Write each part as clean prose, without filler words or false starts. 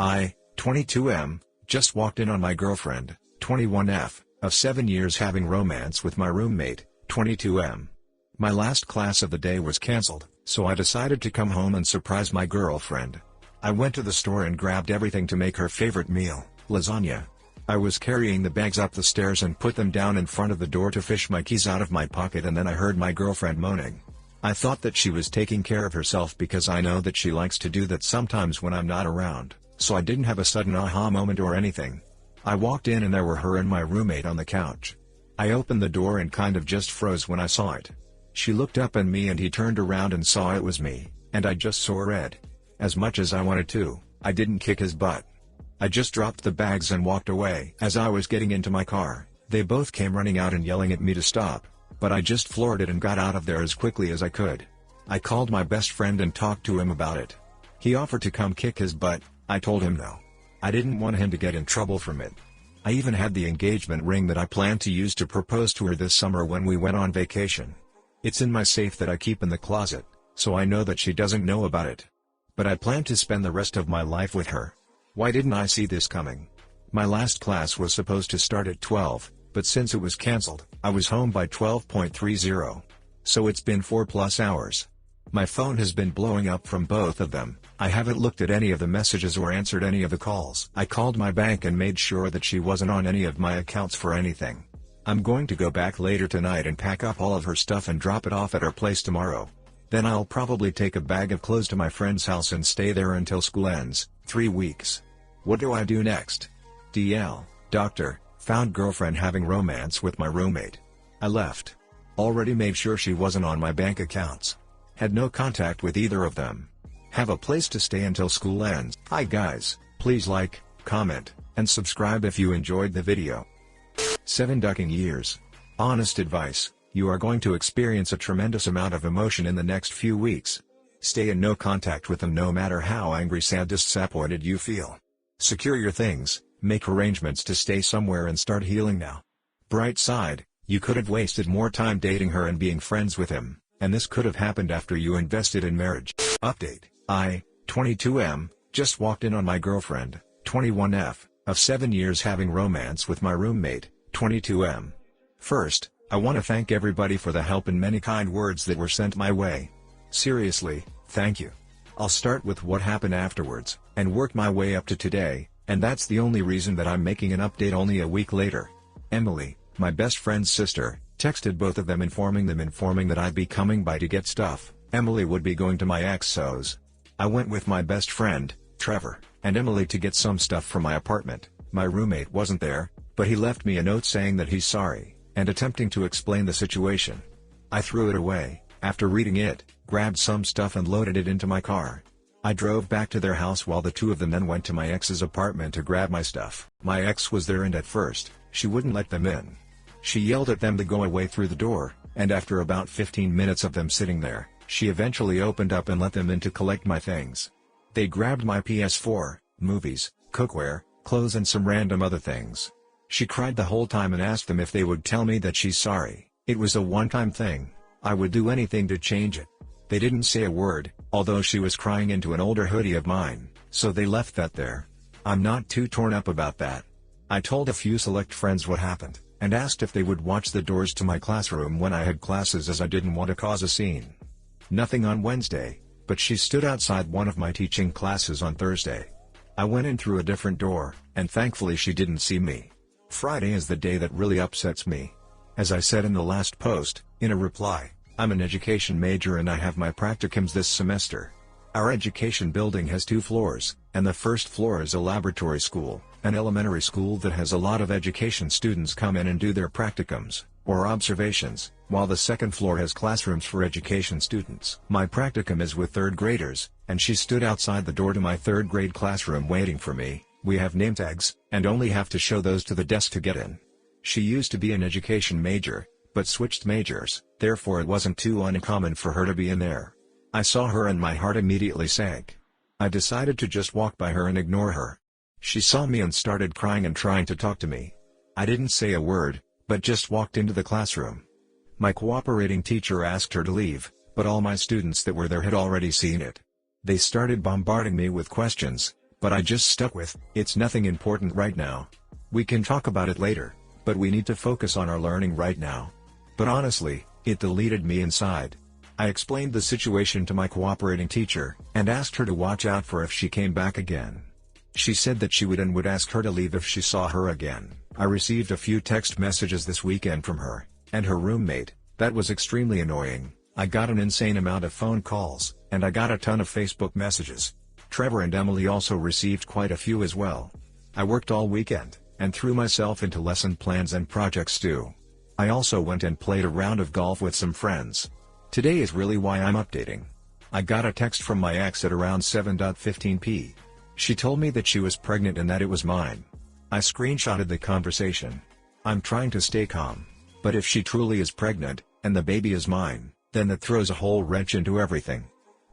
I, 22M, just walked in on my girlfriend, 21F, of 7 years having romance with my roommate, 22M. My last class of the day was cancelled, so I decided to come home and surprise my girlfriend. I went to the store and grabbed everything to make her favorite meal, lasagna. I was carrying the bags up the stairs and put them down in front of the door to fish my keys out of my pocket, and then I heard my girlfriend moaning. I thought that she was taking care of herself because I know that she likes to do that sometimes when I'm not around, so I didn't have a sudden aha moment or anything. I walked in and there were her and my roommate on the couch. I opened the door and kind of just froze when I saw it. She looked up at me and he turned around and saw it was me, and I just saw red. As much as I wanted to, I didn't kick his butt. I just dropped the bags and walked away. As I was getting into my car, they both came running out and yelling at me to stop, but I just floored it and got out of there as quickly as I could. I called my best friend and talked to him about it. He offered to come kick his butt. I told him no. I didn't want him to get in trouble from it. I even had the engagement ring that I planned to use to propose to her this summer when we went on vacation. It's in my safe that I keep in the closet, so I know that she doesn't know about it. But I plan to spend the rest of my life with her. Why didn't I see this coming? My last class was supposed to start at 12, but since it was cancelled, I was home by 12:30. So it's been 4+ hours. My phone has been blowing up from both of them. I haven't looked at any of the messages or answered any of the calls. I called my bank and made sure that she wasn't on any of my accounts for anything. I'm going to go back later tonight and pack up all of her stuff and drop it off at her place tomorrow. Then I'll probably take a bag of clothes to my friend's house and stay there until school ends, 3 weeks. What do I do next? DL, doctor, found girlfriend having romance with my roommate. I left. Already made sure she wasn't on my bank accounts. Had no contact with either of them. Have a place to stay until school ends. Hi guys, please like, comment, and subscribe if you enjoyed the video. 7 ducking years. Honest advice, you are going to experience a tremendous amount of emotion in the next few weeks. Stay in no contact with them no matter how angry, sad, disappointed you feel. Secure your things, make arrangements to stay somewhere and start healing now. Bright side, you could have wasted more time dating her and being friends with him, and this could have happened after you invested in marriage. Update, I, 22M, just walked in on my girlfriend, 21F, of 7 years having romance with my roommate, 22M. First, I want to thank everybody for the help and many kind words that were sent my way. Seriously, thank you. I'll start with what happened afterwards, and work my way up to today, and that's the only reason that I'm making an update only a week later. Emily, my best friend's sister, texted both of them informing that I'd be coming by to get stuff. Emily would be going to my ex-so's. I went with my best friend, Trevor, and Emily to get some stuff from my apartment. My roommate wasn't there, but he left me a note saying that he's sorry, and attempting to explain the situation. I threw it away, after reading it, grabbed some stuff and loaded it into my car. I drove back to their house while the two of them then went to my ex's apartment to grab my stuff. My ex was there and at first, she wouldn't let them in. She yelled at them to go away through the door, and after about 15 minutes of them sitting there, she eventually opened up and let them in to collect my things. They grabbed my PS4, movies, cookware, clothes and some random other things. She cried the whole time and asked them if they would tell me that she's sorry. It was a one-time thing. I would do anything to change it. They didn't say a word, although she was crying into an older hoodie of mine, so they left that there. I'm not too torn up about that. I told a few select friends what happened, and asked if they would watch the doors to my classroom when I had classes as I didn't want to cause a scene. Nothing on Wednesday, but she stood outside one of my teaching classes on Thursday. I went in through a different door, and thankfully she didn't see me. Friday is the day that really upsets me. As I said in the last post, in a reply, I'm an education major and I have my practicums this semester. Our education building has 2 floors, and the first floor is a laboratory school, an elementary school that has a lot of education students come in and do their practicums, or observations, while the second floor has classrooms for education students. My practicum is with 3rd graders, and she stood outside the door to my 3rd grade classroom waiting for me. We have name tags, and only have to show those to the desk to get in. She used to be an education major, but switched majors, therefore it wasn't too uncommon for her to be in there. I saw her and my heart immediately sank. I decided to just walk by her and ignore her. She saw me and started crying and trying to talk to me. I didn't say a word, but just walked into the classroom. My cooperating teacher asked her to leave, but all my students that were there had already seen it. They started bombarding me with questions, But I just stuck with, it's nothing important right now. We can talk about it later, but we need to focus on our learning right now. But honestly, it deleted me inside. I explained the situation to my cooperating teacher, and asked her to watch out for if she came back again. She said that she would and would ask her to leave if she saw her again. I received a few text messages this weekend from her, and her roommate. That was extremely annoying. I got an insane amount of phone calls, and I got a ton of Facebook messages. Trevor and Emily also received quite a few as well. I worked all weekend, and threw myself into lesson plans and projects too. I also went and played a round of golf with some friends. Today is really why I'm updating. I got a text from my ex at around 7:15 p. She told me that she was pregnant and that it was mine. I screenshotted the conversation. I'm trying to stay calm, but if she truly is pregnant, and the baby is mine, then that throws a whole wrench into everything.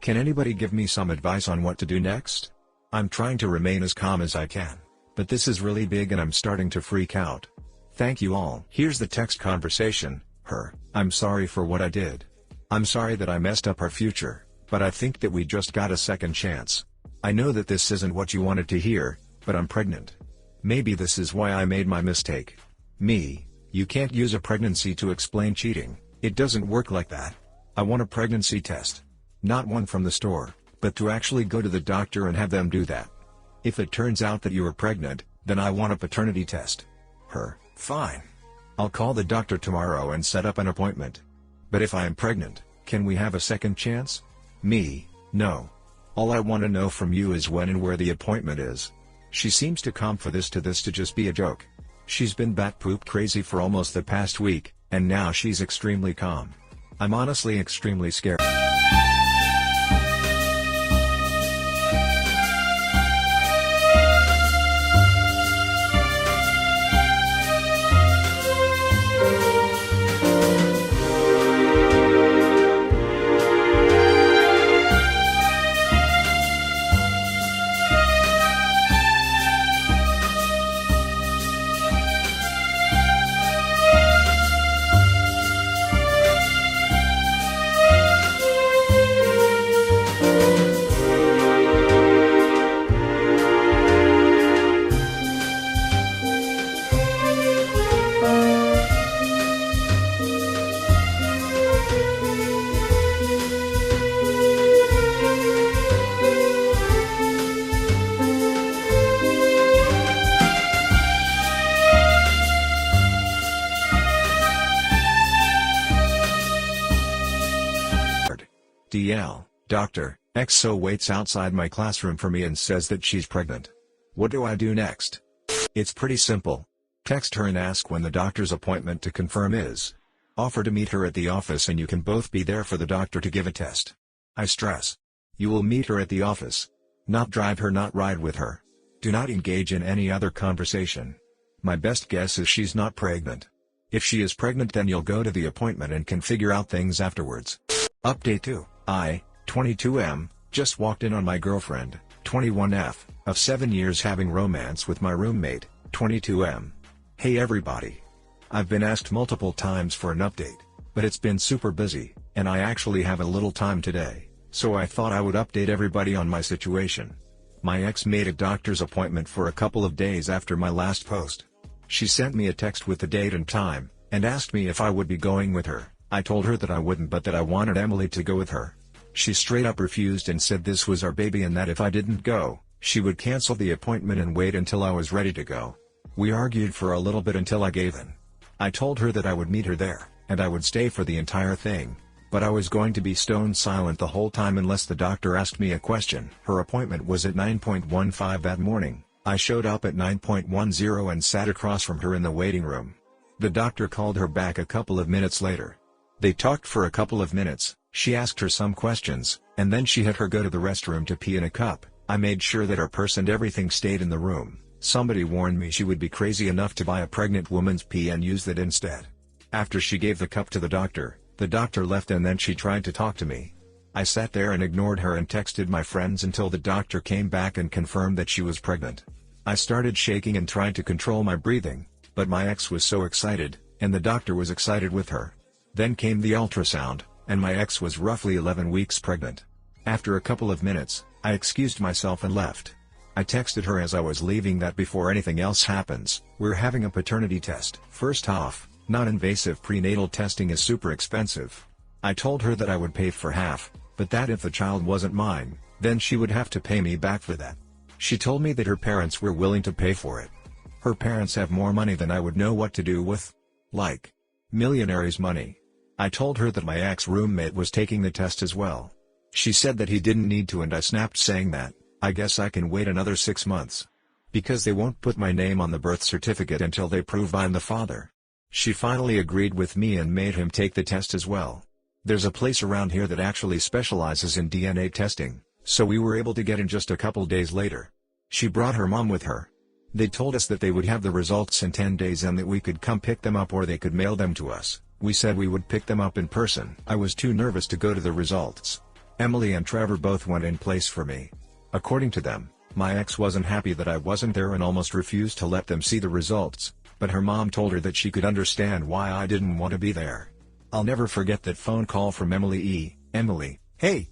Can anybody give me some advice on what to do next? I'm trying to remain as calm as I can, but this is really big and I'm starting to freak out. Thank you all. Here's the text conversation. Her, I'm sorry for what I did. I'm sorry that I messed up our future, but I think that we just got a second chance. I know that this isn't what you wanted to hear, but I'm pregnant. Maybe this is why I made my mistake. Me, you can't use a pregnancy to explain cheating. It doesn't work like that. I want a pregnancy test. Not one from the store, but to actually go to the doctor and have them do that. If it turns out that you are pregnant, then I want a paternity test. Her, fine. I'll call the doctor tomorrow and set up an appointment. But if I am pregnant, can we have a second chance? Me, no. All I want to know from you is when and where the appointment is. She seems too calm for this to just be a joke. She's been bat poop crazy for almost the past week, and now she's extremely calm. I'm honestly extremely scared. DL, Dr. XO waits outside my classroom for me and says that she's pregnant. What do I do next? It's pretty simple. Text her and ask when the doctor's appointment to confirm is. Offer to meet her at the office and you can both be there for the doctor to give a test. I stress. You will meet her at the office. Not drive her, not ride with her. Do not engage in any other conversation. My best guess is she's not pregnant. If she is pregnant, then you'll go to the appointment and can figure out things afterwards. Update 2. I, 22M, just walked in on my girlfriend, 21F, of 7 years having romance with my roommate, 22M. Hey everybody. I've been asked multiple times for an update, but it's been super busy, and I actually have a little time today, so I thought I would update everybody on my situation. My ex made a doctor's appointment for a couple of days after my last post. She sent me a text with the date and time, and asked me if I would be going with her. I told her that I wouldn't, but that I wanted Emily to go with her. She straight up refused and said this was our baby and that if I didn't go, she would cancel the appointment and wait until I was ready to go. We argued for a little bit until I gave in. I told her that I would meet her there, and I would stay for the entire thing, but I was going to be stone silent the whole time unless the doctor asked me a question. Her appointment was at 9:15 that morning. I showed up at 9:10 and sat across from her in the waiting room. The doctor called her back a couple of minutes later. They talked for a couple of minutes. She asked her some questions, and then she had her go to the restroom to pee in a cup. I made sure that her purse and everything stayed in the room. Somebody warned me she would be crazy enough to buy a pregnant woman's pee and use that instead. After she gave the cup to the doctor left and then she tried to talk to me. I sat there and ignored her and texted my friends until the doctor came back and confirmed that she was pregnant. I started shaking and tried to control my breathing, but my ex was so excited, and the doctor was excited with her. Then came the ultrasound, and my ex was roughly 11 weeks pregnant. After a couple of minutes, I excused myself and left. I texted her as I was leaving that before anything else happens, we're having a paternity test. First off, non-invasive prenatal testing is super expensive. I told her that I would pay for half, but that if the child wasn't mine, then she would have to pay me back for that. She told me that her parents were willing to pay for it. Her parents have more money than I would know what to do with. Like, millionaire's money. I told her that my ex-roommate was taking the test as well. She said that he didn't need to, and I snapped saying that, I guess I can wait another 6 months. Because they won't put my name on the birth certificate until they prove I'm the father. She finally agreed with me and made him take the test as well. There's a place around here that actually specializes in DNA testing, so we were able to get in just a couple days later. She brought her mom with her. They told us that they would have the results in 10 days and that we could come pick them up or they could mail them to us. We said we would pick them up in person. I was too nervous to go to the results. Emily and Trevor both went in place for me. According to them, my ex wasn't happy that I wasn't there and almost refused to let them see the results, but her mom told her that she could understand why I didn't want to be there. I'll never forget that phone call from Emily E. Emily, hey.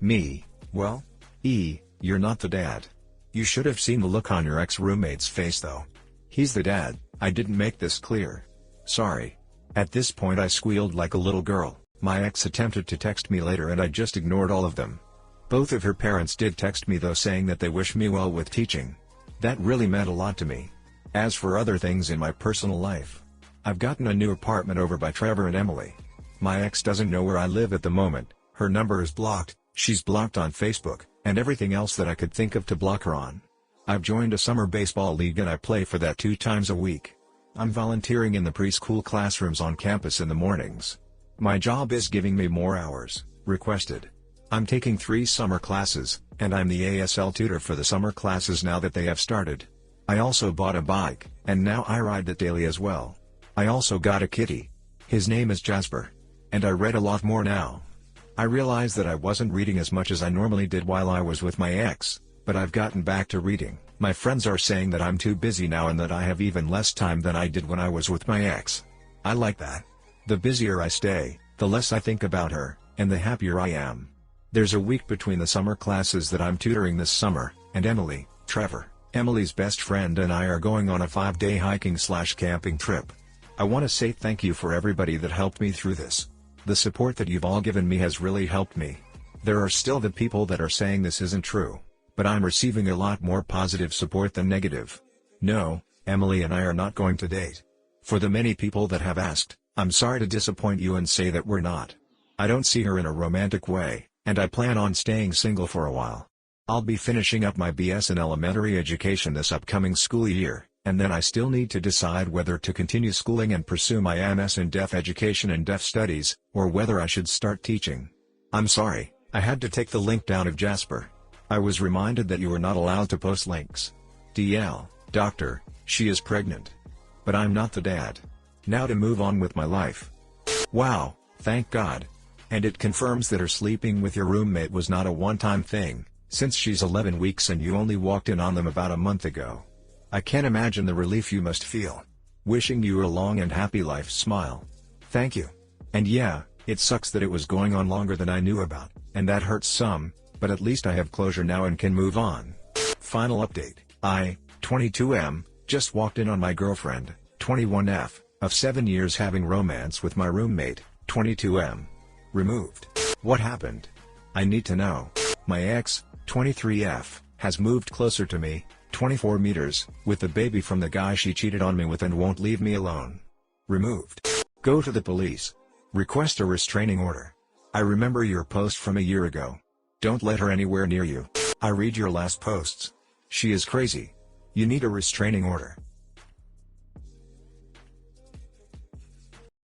Me, well? E, you're not the dad. You should have seen the look on your ex-roommate's face though. He's the dad, I didn't make this clear. Sorry. At this point I squealed like a little girl. My ex attempted to text me later and I just ignored all of them. Both of her parents did text me though, saying that they wish me well with teaching. That really meant a lot to me. As for other things in my personal life, I've gotten a new apartment over by Trevor and Emily. My ex doesn't know where I live at the moment, her number is blocked, she's blocked on Facebook, and everything else that I could think of to block her on. I've joined a summer baseball league and I play for that 2 times a week. I'm volunteering in the preschool classrooms on campus in the mornings. My job is giving me more hours, requested. I'm taking 3 summer classes, and I'm the ASL tutor for the summer classes now that they have started. I also bought a bike, and now I ride that daily as well. I also got a kitty. His name is Jasper. And I read a lot more now. I realized that I wasn't reading as much as I normally did while I was with my ex, but I've gotten back to reading. My friends are saying that I'm too busy now and that I have even less time than I did when I was with my ex. I like that. The busier I stay, the less I think about her, and the happier I am. There's a week between the summer classes that I'm tutoring this summer, and Emily, Trevor, Emily's best friend, and I are going on a 5-day hiking/camping trip. I want to say thank you for everybody that helped me through this. The support that you've all given me has really helped me. There are still the people that are saying this isn't true, but I'm receiving a lot more positive support than negative. No, Emily and I are not going to date. For the many people that have asked, I'm sorry to disappoint you and say that we're not. I don't see her in a romantic way, and I plan on staying single for a while. I'll be finishing up my BS in elementary education this upcoming school year, and then I still need to decide whether to continue schooling and pursue my MS in deaf education and deaf studies, or whether I should start teaching. I'm sorry, I had to take the link down of Jasper. I was reminded that you were not allowed to post links. DL, doctor, she is pregnant. But I'm not the dad. Now to move on with my life. Wow, thank God. And it confirms that her sleeping with your roommate was not a one-time thing, since she's 11 weeks and you only walked in on them about a month ago. I can't imagine the relief you must feel. Wishing you a long and happy life. Smile. Thank you. And yeah, it sucks that it was going on longer than I knew about, and that hurts some, but at least I have closure now and can move on. Final update. I, 22M, just walked in on my girlfriend, 21F, of 7 years having romance with my roommate, 22M. Removed. What happened? I need to know. My ex, 23F, has moved closer to me, 24 meters, with the baby from the guy she cheated on me with and won't leave me alone. Removed. Go to the police. Request a restraining order. I remember your post from a year ago. Don't let her anywhere near you. I read your last posts. She is crazy. You need a restraining order.